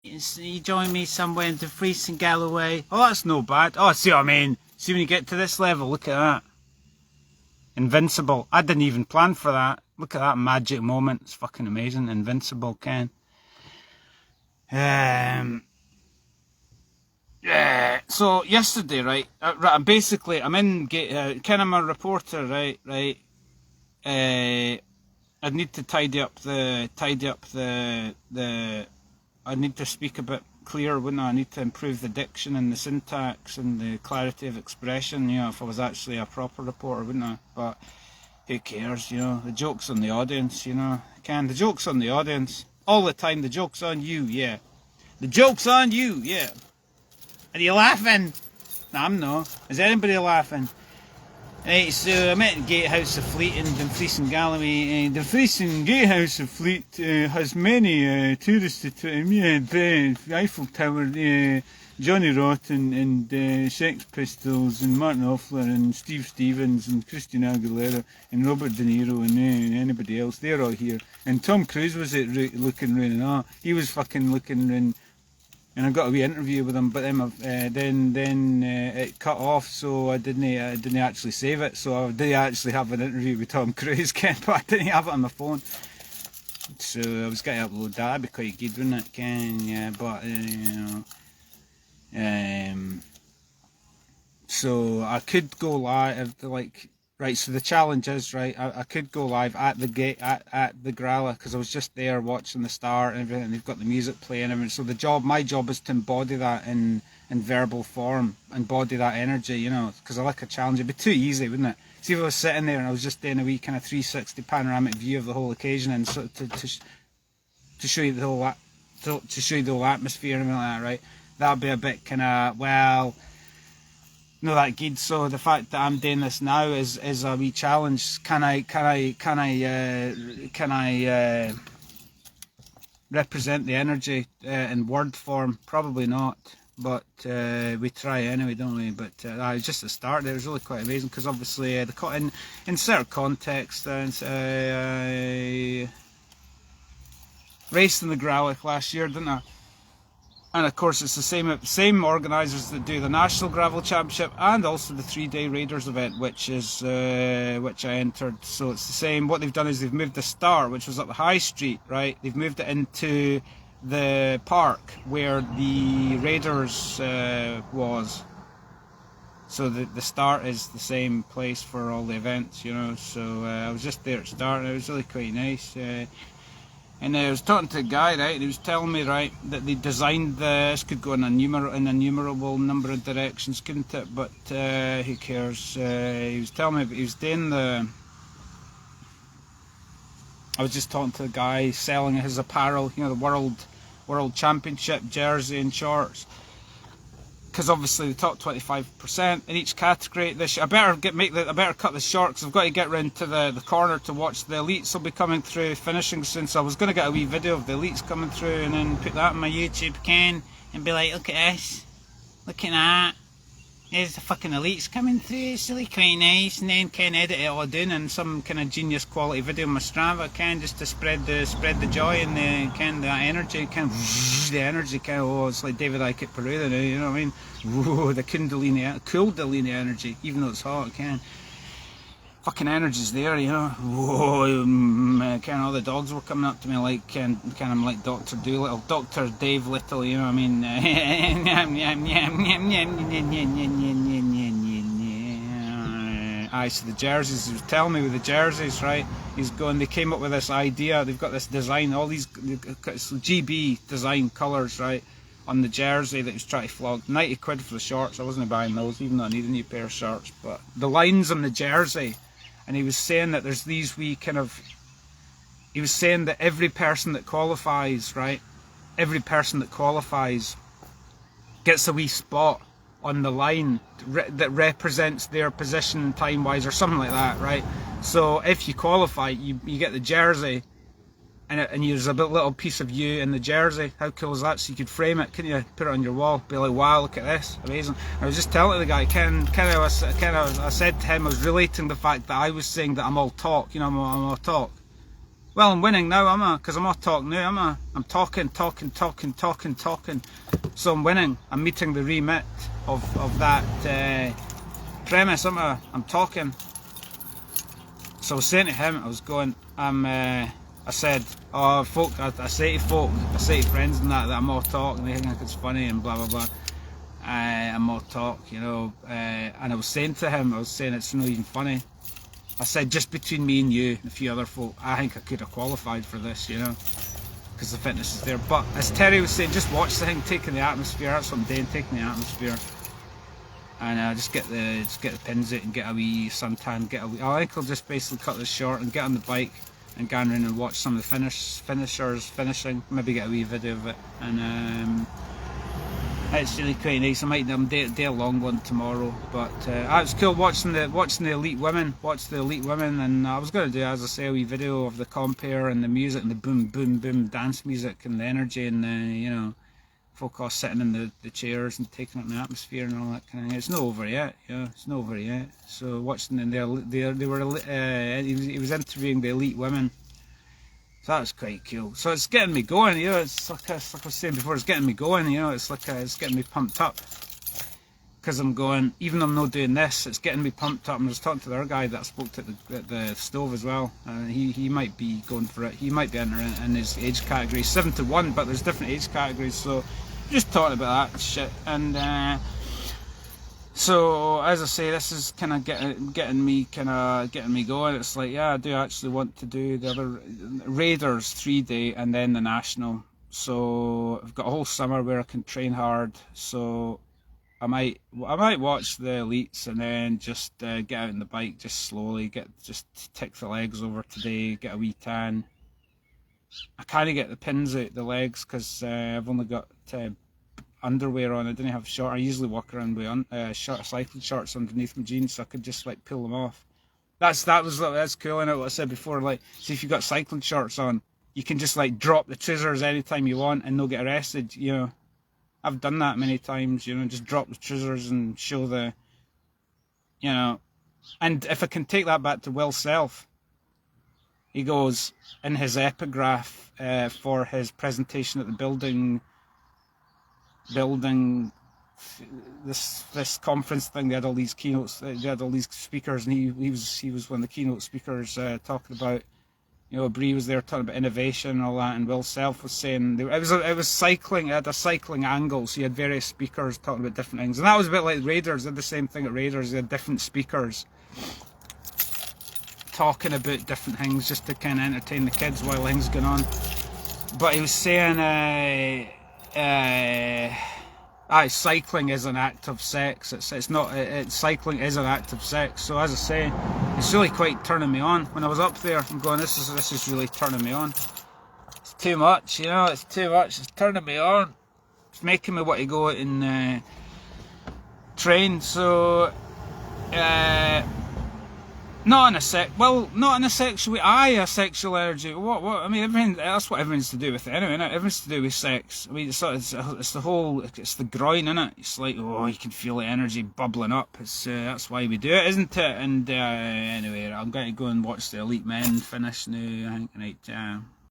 You join me somewhere in Dumfries and Galloway. Oh, that's no bad. Oh, see what I mean? See when you get to this level, look at that. Invincible. I didn't even plan for that. Look at that magic moment. It's fucking amazing. Invincible, Ken. Yeah. So yesterday, right? Basically, I'm in. Ken, I'm a reporter, right? I need to tidy up the. I need to speak a bit clearer, wouldn't I? I need to improve the diction and the syntax and the clarity of expression, you know, if I was actually a proper reporter, wouldn't I? But who cares, you know? The joke's on the audience, you know? The joke's on the audience. All the time, the joke's on you, yeah. The joke's on you, yeah. Are you laughing? No, I'm not. Is anybody laughing? Right, so I'm at the Gatehouse of Fleet in Dumfries and Galloway. Dumfries and Gatehouse of Fleet has many tourists the Eiffel Tower, Johnny Rotten and Sex Pistols and Martin Offler and Steve Stevens and Christina Aguilera and Robert De Niro and anybody else. They're all here. And Tom Cruise was looking round. He was fucking looking round. And I got a wee interview with him, but then it cut off, so I didn't actually save it. So I did actually have an interview with Tom Cruise, Ken, but I didn't have it on my phone. So I was going to upload that. That'd be quite good, wouldn't it, Ken? Yeah, but you know, so I could go live, like. Right, so the challenge is, right, I could go live at the gate, at the Gralloch, because I was just there watching the start and everything, and they've got the music playing and everything. So my job is to embody that in verbal form, embody that energy, you know, because I like a challenge. It'd be too easy, wouldn't it? See if I was sitting there and I was just doing a wee kind of 360 panoramic view of the whole occasion and so to show you the whole, to show you the whole atmosphere and everything like that, right? That'd be a bit kind of, well, no, that good. So the fact that I'm doing this now is a wee challenge. Can I represent the energy in word form? Probably not, but we try anyway, don't we? But it's just the start there. It was really quite amazing because obviously in certain context, raced in the Gralloch last year, didn't I? And of course it's the same organisers that do the National Gravel Championship and also the 3-day Raiders event, which I entered. So it's the same. What they've done is they've moved the start, which was up the high street, right? They've moved it into the park where the Raiders was. So the start is the same place for all the events, you know. So I was just there at the start and it was really quite nice. And I was talking to a guy, right, and he was telling me, right, that they designed this, could go in an innumerable number of directions, couldn't it? But who cares? He was telling me, he was doing I was just talking to a guy selling his apparel, you know, the World Championship jersey and shorts. Because obviously the top 25% in each category. I better cut this short because I've got to get round to the corner to watch the elites. Will be coming through, finishing soon. So I was going to get a wee video of the elites coming through and then put that on my YouTube, Ken, and be like, look at this, look at that. There's the fucking elites coming through. It's really quite nice. And then Ken edit it all down in some kind of genius quality video on my Strava, Ken, just to spread the joy and the energy, the energy. Oh, it's like David Icke at Peru, you know what I mean? Whoa, the Kundalini energy, even though it's hot, Ken. Fucking energy's there, you know. Whoa, Ken, all the dogs were coming up to me like, I'm like Dr. Doolittle, Dr. Dave Little, you know what I mean? So the jerseys, he was telling me with the jerseys, right, they came up with this idea, they've got this design, all these GB design colours, right, on the jersey that he was trying to flog. 90 quid for the shorts. I wasn't buying those, even though I need a new pair of shorts, but the lines on the jersey, and he was saying that there's these wee he was saying that every person that qualifies, right, every person that qualifies gets a wee spot on the line that represents their position time-wise or something like that, right? So if you qualify, you get the jersey, and there's a little piece of you in the jersey. How cool is that? So you could frame it, couldn't you? Put it on your wall, be like, wow, look at this, amazing. I was just telling the guy, I said to him, I was relating the fact that I was saying that I'm all talk, you know, I'm all talk. Well, I'm winning now, am I? Because I'm not talking now, am I? I'm talking. So I'm winning. I'm meeting the remit of that premise, am I? I'm talking. So I was saying to him, I was going, I said, oh, folk, I say to friends and that I'm all talk, and they think it's funny and blah, blah, blah. I'm all talk, you know, and I was saying to him, it's not even funny. I said, just between me and you and a few other folk, I think I could have qualified for this, you know, because the fitness is there. But as Terry was saying, just watch the thing, taking the atmosphere. That's what I'm doing, taking the atmosphere. And just get the pins out and get a wee suntan, I think I'll just basically cut this short and get on the bike and go around and watch some of the finishers finishing, maybe get a wee video of it. And it's really quite nice. I might do a long one tomorrow, but it was cool watching the elite women. And I was going to do, as I say, a wee video of the compare and the music and the boom boom boom dance music and the energy and the, you know, folk all sitting in the chairs and taking up the atmosphere and all that kind of thing. It's not over yet, yeah. It's not over yet. So watching them, they were he was interviewing the elite women. So that was quite cool. So it's getting me going, you know. It's like I was saying before, it's getting me going, you know. It's like it's getting me pumped up because I'm going. Even though I'm not doing this, it's getting me pumped up. And I was talking to the other guy that I spoke to at the stove as well. He might be going for it. He might be in his age category, 7 to 1, but there's different age categories. So just talking about that shit. And so as I say, this is kind of getting me going. It's like, yeah, I do actually want to do the other Raiders 3-day and then the National. So I've got a whole summer where I can train hard. So I might watch the elites and then just get out on the bike, just slowly just tick the legs over today, get a wee tan. I can't get the pins out the legs because I've only got underwear on. I didn't have short. I usually walk around with short cycling shorts underneath my jeans, so I could just like pull them off. That's cool. I know what I said before. Like, see, if you got cycling shorts on, you can just like drop the trousers anytime you want and not get arrested. You know, I've done that many times. You know, just drop the trousers and show the, you know. And if I can take that back to Will Self, he goes in his epigraph for his presentation at the building this conference thing. They had all these keynotes, they had all these speakers, and he was one of the keynote speakers talking about, you know, Bree was there talking about innovation and all that, and Will Self was saying it was cycling. It had a cycling angle, so you had various speakers talking about different things, and that was a bit like Raiders. They had the same thing at Raiders. They had different speakers talking about different things just to kind of entertain the kids while things going on. But he was saying cycling is an act of sex. Cycling is an act of sex. So as I say, it's really quite turning me on. When I was up there, I'm going, this is really turning me on. It's too much, you know. It's too much. It's turning me on. It's making me want to go out and train. So not in a sexual way. A sexual energy. What? I mean, everything. That's what everything's to do with it, anyway. Innit? Everything's to do with sex. I mean, it's the groin, innit? It's like, oh, you can feel the energy bubbling up. It's that's why we do it, isn't it? And anyway, I'm going to go and watch the elite men finish now. I think, right.